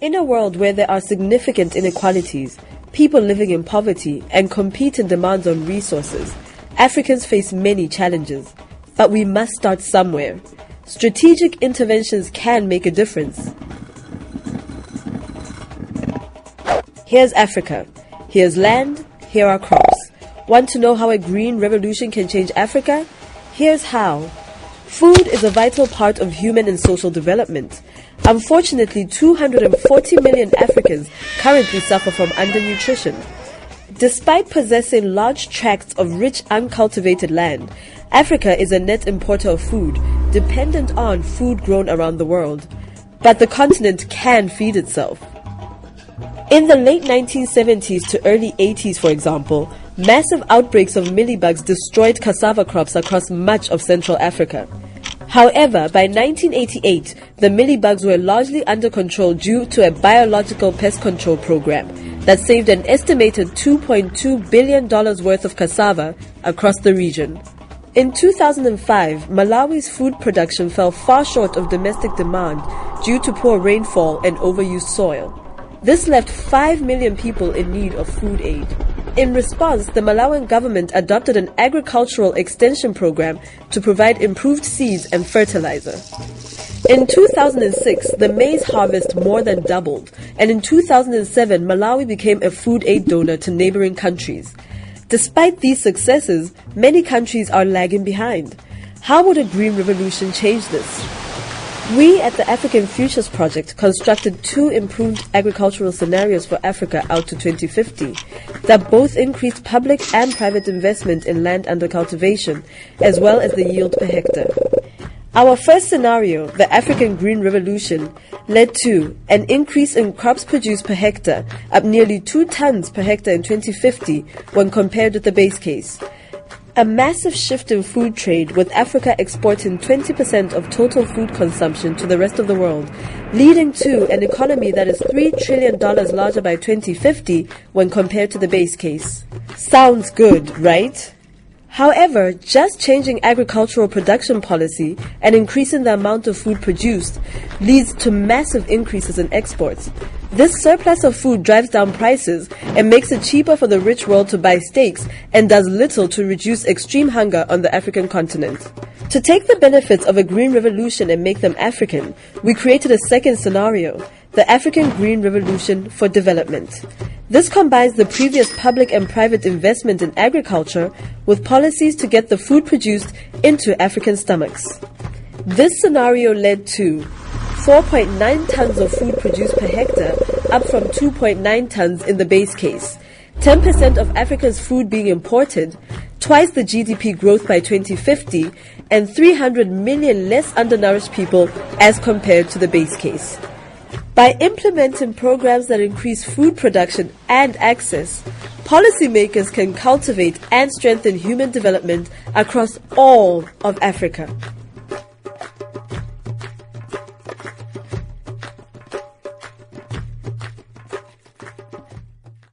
In a world where there are significant inequalities, people living in poverty, and competing demands on resources, Africans face many challenges. But we must start somewhere. Strategic interventions can make a difference. Here's Africa. Here's land. Here are crops. Want to know how a green revolution can change Africa? Here's how. Food is a vital part of human and social development. Unfortunately, 240 million Africans currently suffer from undernutrition. Despite possessing large tracts of rich uncultivated land, Africa is a net importer of food, dependent on food grown around the world. But the continent can feed itself. In the late 1970s to early 80s, for example, massive outbreaks of mealybugs destroyed cassava crops across much of Central Africa. However, by 1988, the mealybugs were largely under control due to a biological pest control program that saved an estimated $2.2 billion worth of cassava across the region. In 2005, Malawi's food production fell far short of domestic demand due to poor rainfall and overused soil. This left 5 million people in need of food aid. In response, the Malawian government adopted an agricultural extension program to provide improved seeds and fertilizer. In 2006, the maize harvest more than doubled, and in 2007, Malawi became a food aid donor to neighboring countries. Despite these successes, many countries are lagging behind. How would a green revolution change this? We at the African Futures Project constructed 2 improved agricultural scenarios for Africa out to 2050 that both increase public and private investment in land under cultivation, as well as the yield per hectare. Our first scenario, the African Green Revolution, led to an increase in crops produced per hectare, up nearly 2 tons per hectare in 2050 when compared with the base case. A massive shift in food trade, with Africa exporting 20% of total food consumption to the rest of the world, leading to an economy that is $3 trillion larger by 2050 when compared to the base case. Sounds good, right? However, just changing agricultural production policy and increasing the amount of food produced leads to massive increases in exports. This surplus of food drives down prices and makes it cheaper for the rich world to buy steaks and does little to reduce extreme hunger on the African continent. To take the benefits of a green revolution and make them African, we created a second scenario, the African Green Revolution for Development. This combines the previous public and private investment in agriculture with policies to get the food produced into African stomachs. This scenario led to 4.9 tons of food produced per hectare, up from 2.9 tons in the base case, 10% of Africa's food being imported, twice the GDP growth by 2050, and 300 million less undernourished people as compared to the base case. By implementing programs that increase food production and access, policymakers can cultivate and strengthen human development across all of Africa.